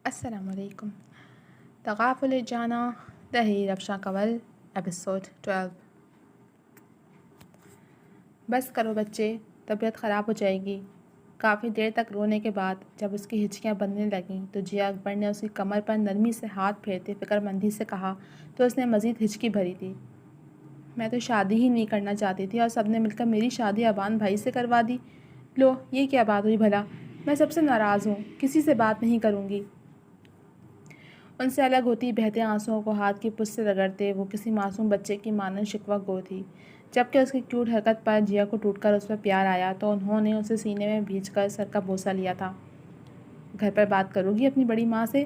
السلام علیکم۔ تغافل جانا تحریر افشاں کنول ایپیسوڈ 12۔ بس کرو بچے، طبیعت خراب ہو جائے گی۔ کافی دیر تک رونے کے بعد جب اس کی ہچکیاں بننے لگیں تو جیا اکبر نے اس کی کمر پر نرمی سے ہاتھ پھیرتے فکر مندی سے کہا تو اس نے مزید ہچکی بھری تھی۔ میں تو شادی ہی نہیں کرنا چاہتی تھی اور سب نے مل کر میری شادی ابان بھائی سے کروا دی۔ لو، یہ کیا بات ہوئی بھلا؟ میں سب سے ناراض ہوں، کسی سے بات نہیں کروں گی۔ ان سے الگ ہوتی بہتے آنسوؤں کو ہاتھ کی پشت سے رگڑتے وہ کسی معصوم بچے کی مانند شکوہ گو تھی۔ جبکہ اس کی کیوٹ حرکت پر جیا کو ٹوٹ کر اس پر پیار آیا تو انہوں نے اسے سینے میں بھیج کر سر کا بوسہ لیا تھا۔ گھر پر بات کرو گی اپنی بڑی ماں سے؟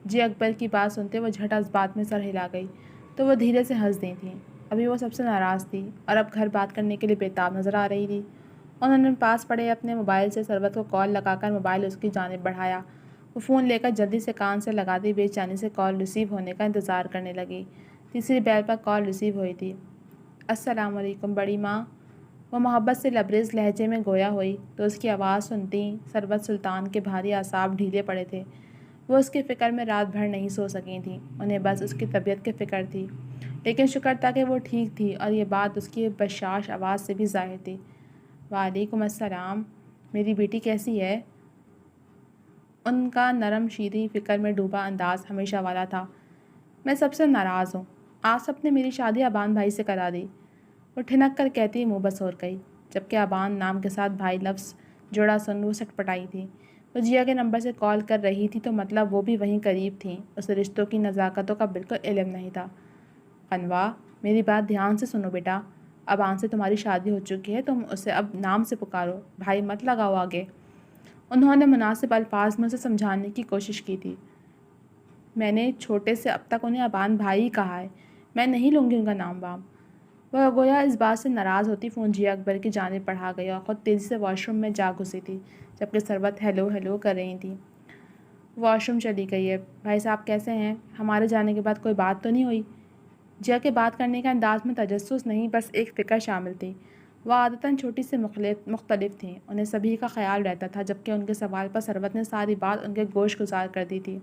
جیا اکبر کی بات سنتے وہ جھٹ اس بات میں سر ہلا گئی تو وہ دھیرے سے ہنس دی تھیں۔ ابھی وہ سب سے ناراض تھی اور اب گھر بات کرنے کے لیے بےتاب نظر آ رہی تھی۔ انہوں نے پاس پڑے اپنے موبائل سے سربت کو کال لگا کر موبائل اس کی جانب بڑھایا۔ وہ فون لے کر جلدی سے کان سے لگا دی بے چینی سے کال ریسیو ہونے کا انتظار کرنے لگی۔ تیسری بیل پر کال ریسیو ہوئی تھی۔ السلام علیکم بڑی ماں، وہ محبت سے لبریز لہجے میں گویا ہوئی تو اس کی آواز سنتی سربت سلطان کے بھاری اعصاب ڈھیلے پڑے تھے۔ وہ اس کی فکر میں رات بھر نہیں سو سکی تھیں، انہیں بس اس کی طبیعت کی فکر تھی، لیکن شکر تھا کہ وہ ٹھیک تھی اور یہ بات اس کی بشاش آواز سے بھی ظاہر تھی۔ وعلیکم السلام، میری بیٹی کیسی ہے؟ ان کا نرم شیریں فکر میں ڈوبا انداز ہمیشہ والا تھا۔ میں سب سے ناراض ہوں، آپ سب نے میری شادی ابان بھائی سے کرا دی، وہ ٹھنک کر کہتی منہ بس ہو گئی۔ جبکہ ابان نام کے ساتھ بھائی لفظ جوڑا سن وہ سٹ پٹائی تھی۔ وہ جیا کے نمبر سے کال کر رہی تھی تو مطلب وہ بھی وہیں قریب تھیں، اسے رشتوں کی نزاکتوں کا بالکل علم نہیں تھا۔ قنوا، میری بات دھیان سے سنو بیٹا، ابان سے تمہاری شادی ہو چکی ہے، تم اسے اب نام سے پکارو، بھائی مت لگاؤ آگے۔ انہوں نے مناسب الفاظ میں اسے سمجھانے کی کوشش کی تھی۔ میں نے چھوٹے سے اب تک انہیں ابان بھائی ہی کہا ہے، میں نہیں لوں گی ان کا نام وام۔ وہ گویا اس بات سے ناراض ہوتی فون جیا اکبر کی جانب بڑھا گئی اور خود تیزی سے واش روم میں جا گھسی تھی، جبکہ سربت ہیلو ہیلو کر رہی تھی۔ واش روم چلی گئی ہے۔ بھائی صاحب کیسے ہیں؟ ہمارے جانے کے بعد کوئی بات تو نہیں ہوئی؟ جیا کے بات کرنے کا انداز میں تجسس نہیں، بس ایک فکر شامل تھی۔ وہ عادتاً چھوٹی سے مختلف تھیں، انہیں سبھی کا خیال رہتا تھا، جبکہ ان کے سوال پر سربت نے ساری بات ان کے گوش گزار کر دی تھی۔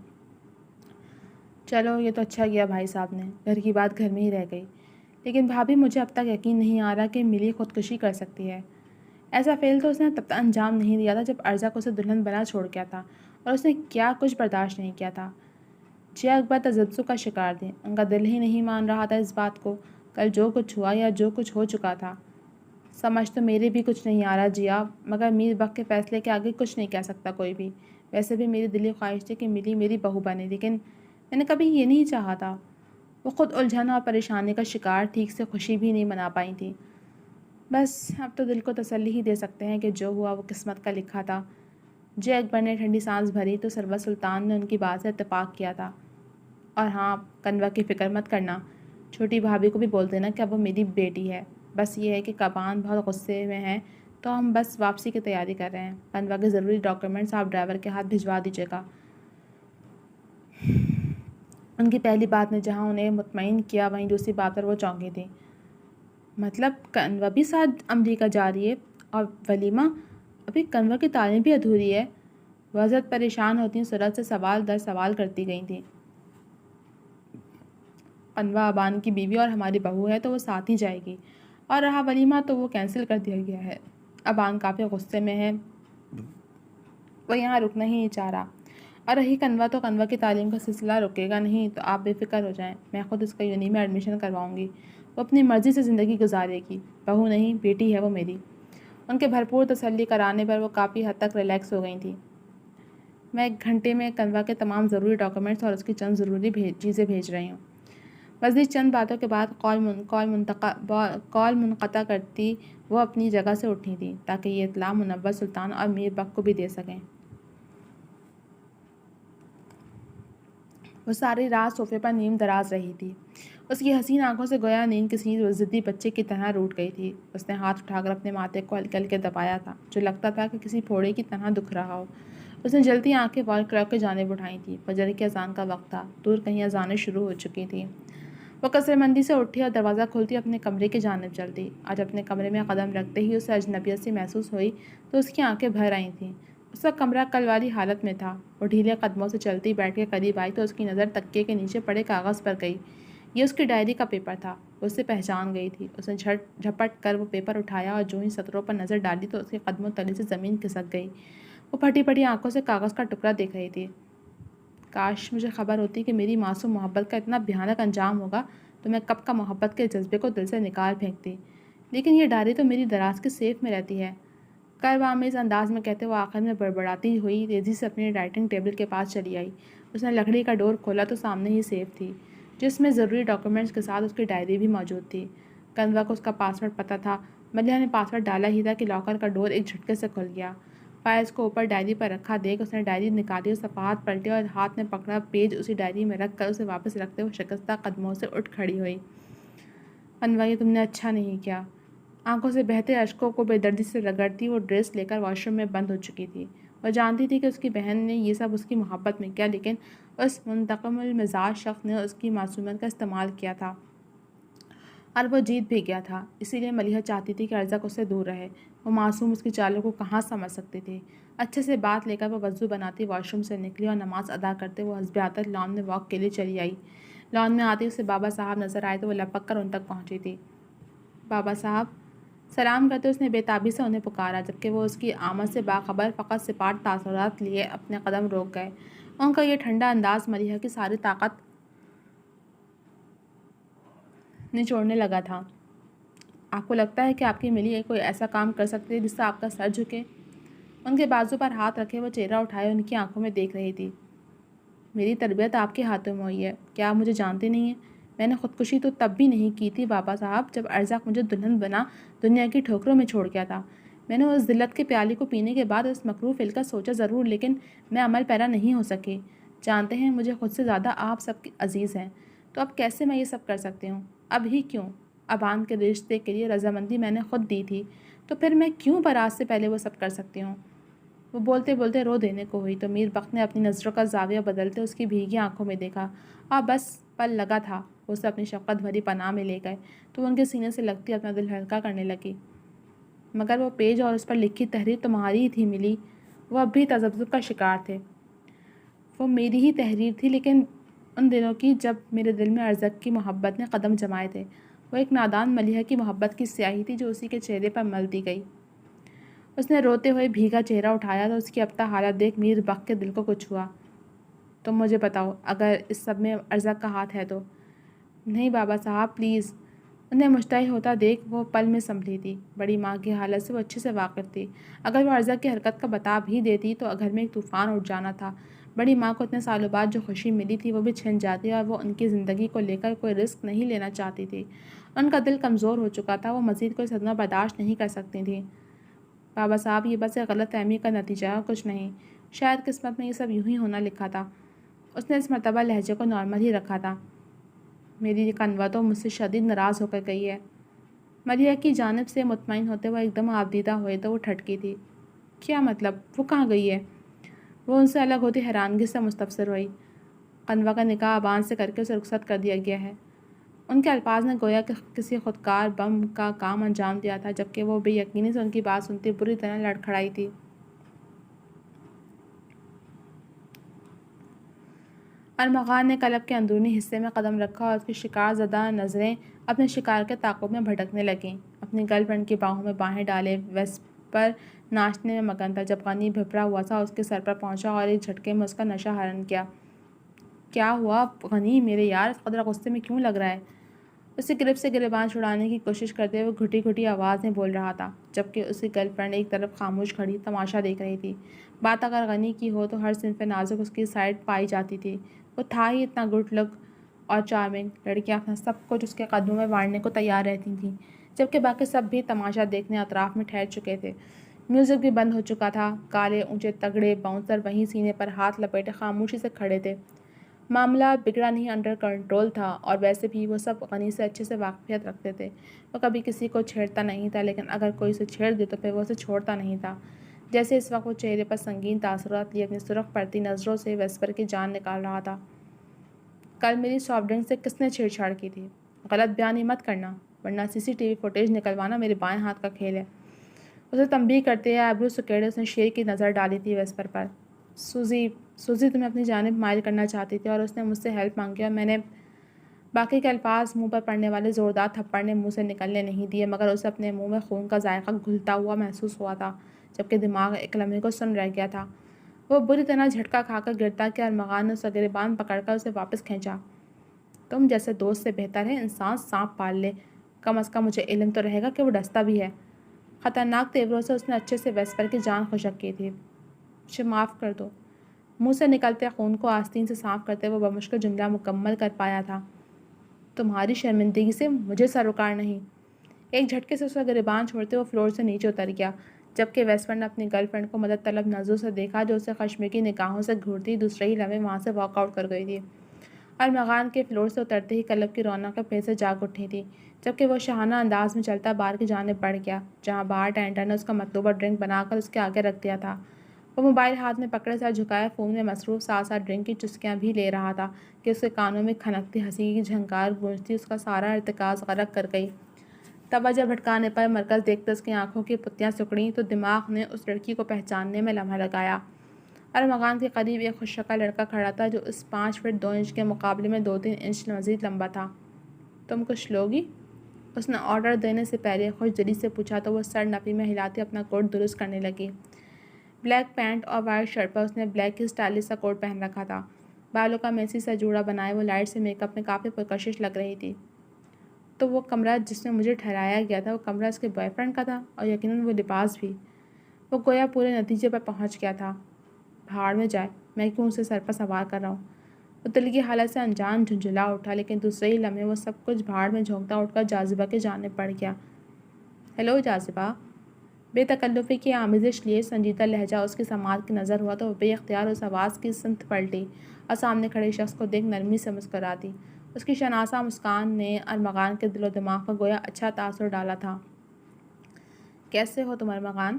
چلو، یہ تو اچھا کیا بھائی صاحب نے، گھر کی بات گھر میں ہی رہ گئی۔ لیکن بھابھی مجھے اب تک یقین نہیں آ رہا کہ ملی خودکشی کر سکتی ہے۔ ایسا فعل تو اس نے تب تک انجام نہیں دیا تھا جب ارزا کو اسے دلہن بنا چھوڑ گیا تھا، اور اس نے کیا کچھ برداشت نہیں کیا تھا۔ جیا اکبر تذبذب کا شکار تھی، ان کا دل ہی نہیں مان رہا تھا اس بات کو۔ کل جو کچھ ہوا یا جو کچھ ہو چکا تھا، سمجھ تو میرے بھی کچھ نہیں آ رہا جیا، مگر میر بخت کے فیصلے کے آگے کچھ نہیں کہہ سکتا کوئی بھی۔ ویسے بھی میری دلی خواہش تھی کہ ملی میری بہو بنے، لیکن میں نے کبھی یہ نہیں چاہا تھا۔ وہ خود الجھن اور پریشانی کا شکار، ٹھیک سے خوشی بھی نہیں منا پائی تھی۔ بس اب تو دل کو تسلی ہی دے سکتے ہیں کہ جو ہوا وہ قسمت کا لکھا تھا۔ جے اکبر نے ٹھنڈی سانس بھری تو سربت سلطان نے ان کی بات سے اتفاق کیا تھا۔ اور ہاں، کنوا کی فکر مت کرنا، چھوٹی بھابھی کو بھی بول دینا کہ اب وہ میری بیٹی ہے۔ بس یہ ہے کہ کبان بہت غصے میں ہیں تو ہم بس واپسی کی تیاری کر رہے ہیں۔ کنوا کے ضروری ڈاکیومنٹس آپ ڈرائیور کے ہاتھ بھجوا دیجیے گا۔ ان کی پہلی بات نے جہاں انہیں مطمئن کیا وہیں دوسری بات پر وہ چونکی تھی۔ مطلب کنوا بھی ساتھ امریکہ جا رہی ہے؟ اور ولیمہ؟ ابھی کنوا کی تعلیم بھی ادھوری ہے۔ وہ حضرت پریشان ہوتی صورت سے سوال در سوال کرتی گئی تھیں۔ کنوا ابان کی بیوی اور ہماری بہو ہے تو وہ ساتھ ہی جائے گی، اور رہا ولیمہ تو وہ کینسل کر دیا گیا ہے۔ ابان کافی غصے میں ہے، وہ یہاں رکنا ہی نہیں چاہ رہا۔ اور رہی کنوا تو کنوا کی تعلیم کا سلسلہ رکے گا نہیں، تو آپ بے فکر ہو جائیں، میں خود اس کا یونی میں ایڈمیشن کرواؤں گی، وہ اپنی مرضی سے زندگی گزارے گی، بہو نہیں بیٹی ہے وہ میری۔ ان کے بھرپور تسلی کرانے پر وہ کافی حد تک ریلیکس ہو گئی تھیں۔ میں 1 گھنٹے میں کنوا کے تمام ضروری ڈاکیومنٹس اور اس کی چند ضروری چیزیں بھیج رہی ہوں۔ مزید چند باتوں کے بعد کال منقطع کرتی وہ اپنی جگہ سے اٹھی تھیں تاکہ یہ اطلاع منور سلطان اور میر بخت کو بھی دے سکیں۔ وہ ساری رات صوفے پر نیم دراز رہی تھی، اس کی حسین آنکھوں سے گویا نیند کسی ضدی بچے کی طرح روٹ گئی تھی۔ اس نے ہاتھ اٹھا کر اپنے ماتھے کو ہلکے ہلکے دبایا تھا، جو لگتا تھا کہ کسی پھوڑے کی طرح دکھ رہا ہو۔ اس نے جلدی آنکھیں وال کلاک کی جانب اٹھائی تھیں۔ فجر کی اذان کا وقت تھا، دور کہیں اذانیں شروع ہو چکی تھیں۔ وہ کثر مندی سے اٹھی اور دروازہ کھولتی اپنے کمرے کی جانب چلتی۔ آج اپنے کمرے میں قدم رکھتے ہی اسے اجنبیت سی محسوس ہوئی تو اس کی آنکھیں بھر آئی تھیں۔ اس کا کمرہ کل والی حالت میں تھا۔ وہ ڈھیلے قدموں سے چلتی بیٹھ کے قریب آئی تو اس کی نظر تکیے کے نیچے پڑے کاغذ پر گئی۔ یہ اس کی ڈائری کا پیپر تھا۔ وہ اسے پہچان گئی تھی۔ اس نے جھپٹ کر وہ پیپر اٹھایا اور جو ہی سطروں پر نظر ڈالی تو اس کے قدموں تلے سے زمین کھسک گئی۔ وہ پھٹی پھٹی آنکھوں سے کاغذ کا ٹکڑا دیکھ رہی تھی۔ کاش مجھے خبر ہوتی کہ میری معصوم محبت کا اتنا بھیانک انجام ہوگا تو میں کب کا محبت کے جذبے کو دل سے نکال پھینکتی، لیکن یہ ڈائری تو میری دراز کے سیف میں رہتی ہے۔ کرب آمیز انداز میں کہتے وہ آخر میں بڑبڑاتی ہوئی تیزی سے اپنی رائٹنگ ٹیبل کے پاس چلی آئی۔ اس نے لکڑی کا ڈور کھولا تو سامنے ہی سیف تھی، جس میں ضروری ڈاکیومنٹس کے ساتھ اس کی ڈائری بھی موجود تھی۔ کنوا کو اس کا پاس ورڈ پتہ تھا۔ ملیحہ نے پاس ورڈ ڈالا ہی تھا کہ لاکر کا ڈور ایک جھٹکے سے کھل گیا۔ فائلز کو اوپر ڈائری پر رکھا دیکھ اس نے ڈائری نکالی اور صفحات پلٹے اور ہاتھ میں پکڑا پیج اسی ڈائری میں رکھ کر اسے واپس رکھتے ہوئے شکستہ قدموں سے اٹھ کھڑی ہوئی۔ کنوا، یہ تم نے اچھا نہیں کیا۔ آنکھوں سے بہتے اشکوں کو بے دردی سے رگڑتی وہ ڈریس لے کر واش روم میں بند ہو چکی تھی۔ وہ جانتی تھی کہ اس کی بہن نے یہ سب اس کی محبت میں کیا، لیکن اس منتقم المزاج شخص نے اس کی معصومیت کا استعمال کیا تھا اور وہ جیت بھی گیا تھا۔ اسی لیے ملیحہ چاہتی تھی کہ ارزق اس سے دور رہے۔ وہ معصوم اس کی چالوں کو کہاں سمجھ سکتی تھی۔ اچھے سے بات لے کر وہ وضو بناتی واش روم سے نکلی اور نماز ادا کرتے وہ حسب عادت لان میں واک کے لیے چلی آئی۔ لان میں آتی اسے بابا صاحب نظر آئے تو وہ لپک کر ان تک پہنچی تھی۔ بابا صاحب! سلام کرتے اس نے بے تابی سے انہیں پکارا، جبکہ وہ اس کی آمد سے باخبر فقط سپاٹ تاثرات لیے اپنے قدم روک گئے۔ ان کا یہ ٹھنڈا انداز ملیحہ کی ساری طاقت نچوڑنے لگا تھا۔ آپ کو لگتا ہے کہ آپ کی ملی کوئی ایسا کام کر سکتی ہے جس سے آپ کا سر جھکے؟ ان کے بازو پر ہاتھ رکھے وہ چہرہ اٹھائے ان کی آنکھوں میں دیکھ رہی تھی۔ میری تربیت آپ کے ہاتھوں میں ہوئی ہے، کیا آپ مجھے جانتے نہیں ہیں؟ میں نے خودکشی تو تب بھی نہیں کی تھی بابا صاحب جب ارزق مجھے دلہن بنا دنیا کی ٹھوکروں میں چھوڑ گیا تھا۔ میں نے اس ذلت کے پیالے کو پینے کے بعد اس مکروہ فعل کا سوچا ضرور، لیکن میں عمل پیرا نہیں ہو سکی۔ جانتے ہیں مجھے خود سے زیادہ آپ سب کی عزیز ہیں، تو اب کیسے میں یہ سب کر سکتی ہوں؟ اب ہی کیوں؟ ابان کے رشتے کے لیے رضامندی میں نے خود دی تھی، تو پھر میں کیوں برات سے پہلے وہ سب کر سکتی ہوں؟ وہ بولتے بولتے رو دینے کو ہوئی تو میر بخت نے اپنی نظروں کا زاویہ بدلتے اس کی بھیگی آنکھوں میں دیکھا۔ بس پل لگا تھا وہ اسے اپنی شفقت بھری پناہ میں لے گئے تو وہ ان کے سینے سے لگتی اپنا دل ہلکا کرنے لگی۔ مگر وہ پیج اور اس پر لکھی تحریر تمہاری ہی تھی ملی۔ وہ اب بھی تذبذب کا شکار تھے۔ وہ میری ہی تحریر تھی، لیکن ان دنوں کی جب میرے دل میں ارزق کی محبت نے قدم جمائے تھے۔ وہ ایک نادان ملیحہ کی محبت کی سیاہی تھی جو اسی کے چہرے پر مل دی گئی۔ اس نے روتے ہوئے بھیگا چہرہ اٹھایا تو اس کی ابتہ حالت دیکھ میر بخت کے دل کو کچھ ہوا۔ تم مجھے بتاؤ اگر اس سب میں ارزق کا ہاتھ ہے تو؟ نہیں بابا صاحب پلیز۔ انہیں مشتعل ہوتا دیکھ وہ پل میں سنبھلی تھی۔ بڑی ماں کی حالت سے وہ اچھے سے واقف تھی۔ اگر وہ ارزق کی حرکت کا بتا بھی دیتی تو گھر میں ایک طوفان اٹھ جانا تھا۔ بڑی ماں کو اتنے سالوں بعد جو خوشی ملی تھی وہ بھی چھن جاتی اور وہ ان کی زندگی کو لے کر کوئی رسک نہیں لینا چاہتی تھی۔ ان کا دل کمزور ہو چکا تھا، وہ مزید کوئی صدمہ برداشت نہیں کر سکتی تھیں۔ بابا صاحب یہ بس ایک غلط فہمی کا نتیجہ ہے اور کچھ نہیں۔ شاید قسمت میں یہ سب یوں ہی ہونا لکھا تھا۔ اس نے اس مرتبہ لہجے کو نارمل ہی رکھا تھا۔ میری کنوا تو مجھ سے شدید ناراض ہو کر گئی ہے۔ ملیحہ کی جانب سے مطمئن ہوتے ہوئے ایک دم آبدیدہ ہوئے تو وہ ٹھٹکی تھی۔ کیا مطلب؟ وہ کہاں گئی ہے؟ وہ ان سے الگ ہوتی حیرانگی سے مستفسر ہوئی۔ کنوا کا نکاح ابان سے کر کے اسے رخصت کر دیا گیا ہے۔ ان کے الفاظ نے گویا کہ کسی خودکار بم کا کام انجام دیا تھا، جبکہ وہ بے یقینی سے ان کی بات سنتی بری طرح لڑکھڑائی تھی۔ ارمغان نے کلب کے اندرونی حصے میں قدم رکھا اور اس کی شکار زدہ نظریں اپنے شکار کے تعاقب میں بھٹکنے لگیں۔ اپنی گرل فرینڈ کی باہوں میں باہیں ڈالے ویسپر ناچنے میں مگن تھا جب غنی بھپرا ہوا سا اس کے سر پر پہنچا اور ایک جھٹکے میں اس کا نشہ حرن کیا۔ کیا ہوا غنی میرے یار، اس قدر غصے میں کیوں لگ رہا ہے؟ اسے گرفت سے گریبان چھڑانے کی کوشش کرتے ہوئے گھٹی گھٹی آواز میں بول رہا تھا، جبکہ اس کی گرل فرینڈ ایک طرف خاموش کھڑی تماشا دیکھ رہی تھی۔ بات اگر غنی کی ہو تو ہر صنف نازک اس کی سائڈ پائی جاتی تھی۔ وہ تھا ہی اتنا گڈ لک اور چارمنگ، لڑکیاں اپنا سب کچھ اس کے قدموں میں واڑنے کو تیار رہتی تھیں، جبکہ باقی سب بھی تماشا دیکھنے اطراف میں ٹھہر چکے تھے۔ میوزک بھی بند ہو چکا تھا۔ کالے اونچے تگڑے باؤنسر وہیں سینے پر ہاتھ لپیٹے خاموشی سے کھڑے تھے۔ معاملہ بگڑا نہیں، انڈر کنٹرول تھا، اور ویسے بھی وہ سب غنی سے اچھے سے واقفیت رکھتے تھے۔ وہ کبھی کسی کو چھیڑتا نہیں تھا، لیکن اگر کوئی اسے چھیڑ دے تو پھر وہ اسے چھوڑتا نہیں تھا۔ جیسے اس وقت وہ چہرے پر سنگین تاثرات لیے اپنی سرخ پڑتی نظروں سے ویسپر کی جان نکال رہا تھا۔ کل میری سافٹ ڈرنک سے کس نے چھیڑ چھاڑ کی تھی؟ غلط بیانی مت کرنا، ورنہ سی سی ٹی وی فوٹیج نکلوانا میرے بائیں ہاتھ کا کھیل ہے۔ اسے تنبیہ کرتے ہوئے آبرو سکیڑے اس نے شیر کی نظر ڈالی تھی ویسپر پر۔ سوزی تمہیں اپنی جانب مائل کرنا چاہتی تھی اور اس نے مجھ سے ہیلپ مانگی اور میں نے باقی کے الفاظ منہ پر پڑنے والے زوردار تھپڑ نے منہ سے نکلنے نہیں دیے، مگر اسے اپنے منہ میں خون کا ذائقہ گھلتا ہوا محسوس ہوا تھا، جبکہ دماغ ایک لمحے کو سن رہ گیا تھا۔ وہ بری طرح جھٹکا کھا کر گرتا کہ ارمغان نے اس کا گریبان پکڑ کر اسے واپس کھینچا۔ تم جیسے دوست سے بہتر ہے انسان سانپ پال لے، کم از کم مجھے علم تو رہے گا کہ وہ ڈستا بھی ہے۔ خطرناک تیوروں سے اس نے اچھے سے ویسپر کی جان خشک کی تھی۔ مجھے معاف کر دو۔ منہ سے نکلتے خون کو آستین سے صاف کرتے وہ بمشکل جملہ مکمل کر پایا تھا۔ تمہاری شرمندگی سے مجھے سروکار نہیں۔ ایک جھٹکے سے اس کا گریبان چھوڑتے وہ فلور سے نیچے اتر گیا، جبکہ ویسپر نے اپنی گرل فرینڈ کو مدد طلب نظروں سے دیکھا جو اسے خشمگی نگاہوں سے گھورتی دوسرے ہی لمحے وہاں سے واک آؤٹ کر گئی تھی۔ ارمغان کے فلور سے اترتے ہی قلب کی رونقیں پھر سے جاگ اٹھی تھی، جبکہ وہ شاہانہ انداز میں چلتا بار کی جانب بڑھ گیا، جہاں بار ٹینڈر نے اس کا مطلوبہ ڈرنک بنا کر اس کے آگے رکھ دیا تھا۔ وہ موبائل ہاتھ میں پکڑے سر جھکائے فون میں مصروف ساتھ ساتھ ڈرنک کی چسکیاں بھی لے رہا تھا کہ اس کے کانوں میں کھنکتی ہنسی کی جھنکار گونجتی اس کا سارا ارتکاز غرق کر گئی۔ توجہ بھٹکانے پر مرکز دیکھتے اس کی آنکھوں کی پتیاں سکڑیں تو دماغ نے اس لڑکی کو پہچاننے میں لمحہ لگایا۔ ارمغان کے قریب ایک خوش شکل لڑکا کھڑا تھا جو اس 5 فٹ 2 انچ کے مقابلے میں 2-3 انچ مزید لمبا تھا۔ تم کچھ لوگی؟ اس نے آرڈر دینے سے پہلے خوش دلی سے پوچھا تو وہ سر نفی میں ہلاتی اپنا کوٹ درست کرنے لگی۔ بلیک پینٹ اور وائٹ شرٹ پر اس نے بلیک کی اسٹائلش سا کوٹ پہن رکھا تھا۔ بالوں کا میسی سا جوڑا بنائے وہ لائٹ سے میک اپ میں کافی پرکشش لگ رہی تھی۔ تو وہ کمرہ جس میں مجھے ٹھہرایا گیا تھا وہ کمرہ اس کے بوائے فرینڈ کا تھا، اور یقیناً وہ لباس بھی۔ وہ گویا پورے نتیجے پر پہنچ گیا تھا۔ بھاڑ میں جائے، میں کیوں اسے سر پر سوار کر رہا ہوں؟ وہ دل کی حالت سے انجان جھنجھلا اٹھا، لیکن دوسرے ہی لمحے وہ سب کچھ بھاڑ میں جھونکتا اٹھ کر جاذبہ کے جانب بڑھ گیا۔ ہیلو جاذبہ۔ بے تکلفی کی آمیزش لیے سنجیدہ لہجہ اس کی سماعت کی نظر ہوا تو وہ بے اختیار اس آواز کی سمت پلٹی اور سامنے کھڑے شخص کو دیکھ نرمی سے مسکرا دی۔ اس کی شناسا مسکان نے ارمغان کے دل و دماغ پر گویا اچھا تاثر ڈالا تھا۔ کیسے ہو تم ارمغان؟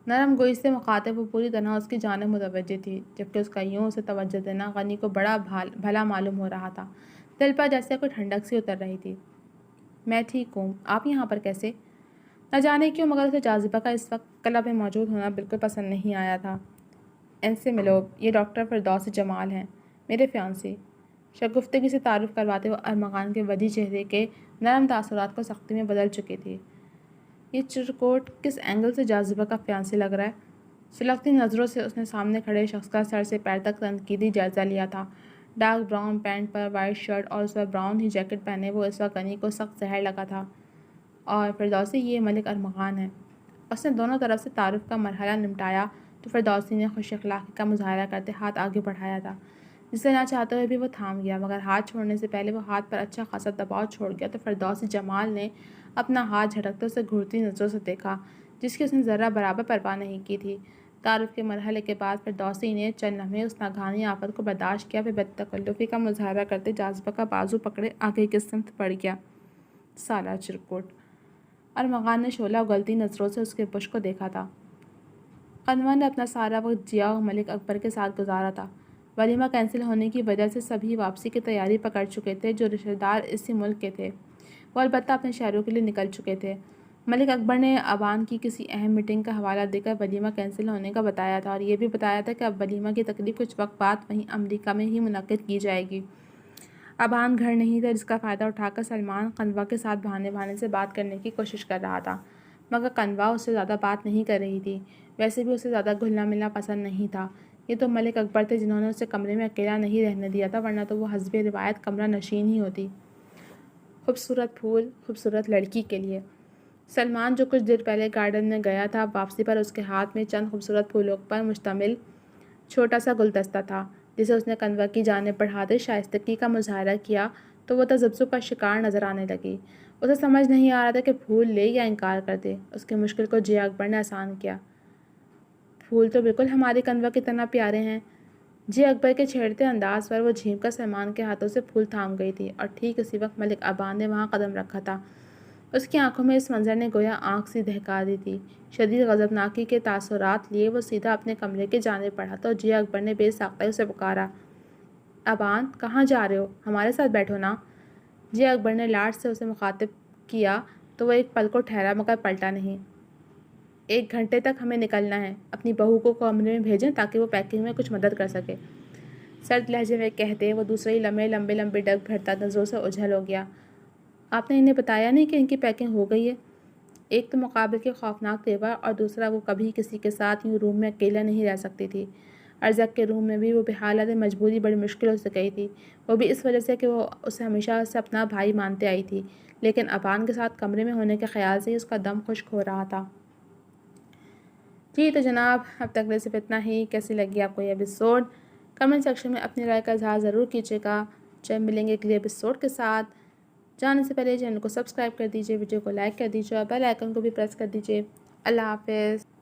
نرم گوئی سے مخاطب وہ پوری طرح اس کی جانب متوجہ تھی، جبکہ اس کا یوں اسے توجہ دینا غنی کو بڑا بھلا معلوم ہو رہا تھا۔ دل پر جیسے کوئی ٹھنڈک سی اتر رہی تھی۔ میں ٹھیک ہوں، آپ یہاں پر کیسے؟ نہ جانے کیوں مگر اسے جاذبہ کا اس وقت کلب میں موجود ہونا بالکل پسند نہیں آیا تھا۔ ان سے ملو، یہ ڈاکٹر فردوس جمال ہیں، میرے فیانسی۔ شگفتگی سے تعارف کرواتے وہ ارمغان کے ودی چہرے کے نرم تاثرات کو سختی میں بدل چکی تھی۔ یہ چرکوٹ کس اینگل سے جاذبہ کا فیانسی لگ رہا ہے؟ سلگتی نظروں سے اس نے سامنے کھڑے شخص کا سر سے پیر تک تنقیدی جائزہ لیا تھا۔ ڈارک براؤن پینٹ پر وائٹ شرٹ اور اس پر براؤن ہی جیکٹ پہنے وہ اس وقت غنی کو سخت زہر لگا تھا۔ اور فردوسی، یہ ملک ارمغان ہے۔ اس نے دونوں طرف سے تعارف کا مرحلہ نمٹایا تو فردوسی نے خوش اخلاقی کا مظاہرہ کرتے ہاتھ آگے بڑھایا تھا، جسے نہ چاہتے ہوئے بھی وہ تھام گیا، مگر ہاتھ چھوڑنے سے پہلے وہ ہاتھ پر اچھا خاصا دباؤ چھوڑ گیا تو فردوسی جمال نے اپنا ہاتھ جھٹکتے اسے گھورتی نظروں سے دیکھا، جس کی اس نے ذرہ برابر پرواہ نہیں کی تھی۔ تعارف کے مرحلے کے بعد فردوسی نے چند لمحے اس ناگہانی آفت کو برداشت کیا، پھر بے تکلفی کا مظاہرہ کرتے جاذبہ کا بازو پکڑے آگے کی سمت بڑھ گیا۔ سالہ چرکوٹ! ارمغان نے شعلہ اگلتی نظروں سے اس کے پش کو دیکھا تھا۔ انور نے اپنا سارا وقت جیا و ملک اکبر کے ساتھ گزارا تھا۔ ولیمہ کینسل ہونے کی وجہ سے سبھی واپسی کی تیاری پکڑ چکے تھے جو رشتہ دار اسی ملک کے تھے۔ وہ البتہ اپنے شہروں کے لیے نکل چکے تھے۔ ملک اکبر نے ابان کی کسی اہم میٹنگ کا حوالہ دے کر ولیمہ کینسل ہونے کا بتایا تھا، اور یہ بھی بتایا تھا کہ اب ولیمہ کی تقریب کچھ وقت بعد وہیں امریکہ میں ہی منعقد کی جائے گی۔ ابان گھر نہیں تھا، جس کا فائدہ اٹھا کر سلمان قنوہ کے ساتھ بہانے بہانے سے بات کرنے کی کوشش کر رہا تھا، مگر قنوہ اس سے زیادہ بات نہیں کر رہی تھی۔ ویسے بھی اسے زیادہ گھلنا ملنا پسند نہیں تھا۔ یہ تو ملک اکبر تھے جنہوں نے اسے کمرے میں اکیلا نہیں رہنے دیا تھا، ورنہ تو وہ حسب روایت کمرہ نشین ہی ہوتی۔ خوبصورت پھول خوبصورت لڑکی کے لیے۔ سلمان جو کچھ دیر پہلے گارڈن میں گیا تھا، واپسی پر اس کے ہاتھ میں چند خوبصورت پھولوں پر مشتمل چھوٹا سا گلدستہ تھا، جسے اس نے قنوہ کی جانب بڑھاتے شائستگی کا مظاہرہ کیا تو وہ تذبذب کا شکار نظر آنے لگی۔ اسے سمجھ نہیں آ رہا تھا کہ پھول لے یا انکار کر دے۔ اس کی مشکل کو جیا اکبر نے آسان کیا۔ پھول تو بالکل ہماری قنوہ کی طرح پیارے ہیں۔ جیا اکبر کے چھیڑتے انداز پر وہ جھینک کر سلمان کے ہاتھوں سے پھول تھام گئی تھی، اور ٹھیک اسی وقت ملک ابان نے وہاں قدم رکھا تھا۔ اس کی آنکھوں میں اس منظر نے گویا آنکھ سی دہکا دی تھی۔ شدید غضبناکی کے تاثرات لیے وہ سیدھا اپنے کمرے کی جانب بڑھا تو جیا اکبر نے بے ساختگی اسے پکارا۔ ابان، کہاں جا رہے ہو؟ ہمارے ساتھ بیٹھو نا۔ جیا اکبر نے لاڈ سے اسے مخاطب کیا تو وہ ایک پل کو ٹھہرا مگر پلٹا نہیں۔ 1 گھنٹے تک ہمیں نکلنا ہے۔ اپنی بہو کو کمرے میں بھیجیں تاکہ وہ پیکنگ میں کچھ مدد کر سکے۔ سرد لہجے میں کہتے وہ دوسرے ہی لمحے لمبے ڈگ بھرتا نظروں سے اجھل ہو گیا۔ آپ نے انہیں بتایا نہیں کہ ان کی پیکنگ ہو گئی ہے؟ ایک تو مقابل کے خوفناک تیور اور دوسرا وہ کبھی کسی کے ساتھ یوں روم میں اکیلا نہیں رہ سکتی تھی۔ ارزق کے روم میں بھی وہ بحالت مجبوری بڑی مشکلوں سے گئی تھی، وہ بھی اس وجہ سے کہ وہ اسے ہمیشہ سے اپنا بھائی مانتے آئی تھی، لیکن ابان کے ساتھ کمرے میں ہونے کے خیال سے ہی اس کا دم خشک ہو رہا تھا۔ جی تو جناب، اب تک صرف اتنا ہی۔ کیسی لگی آپ کو یہ ایپیسوڈ؟ کمنٹ سیکشن میں اپنی رائے کا اظہار ضرور کیجیے گا۔ جب ملیں گے اگلے ایپیسوڈ کے ساتھ، جانے سے پہلے چینل کو سبسکرائب کر دیجیے، ویڈیو کو لائک کر دیجیے اور بیل آئیکن کو بھی پریس کر دیجیے۔ اللہ حافظ۔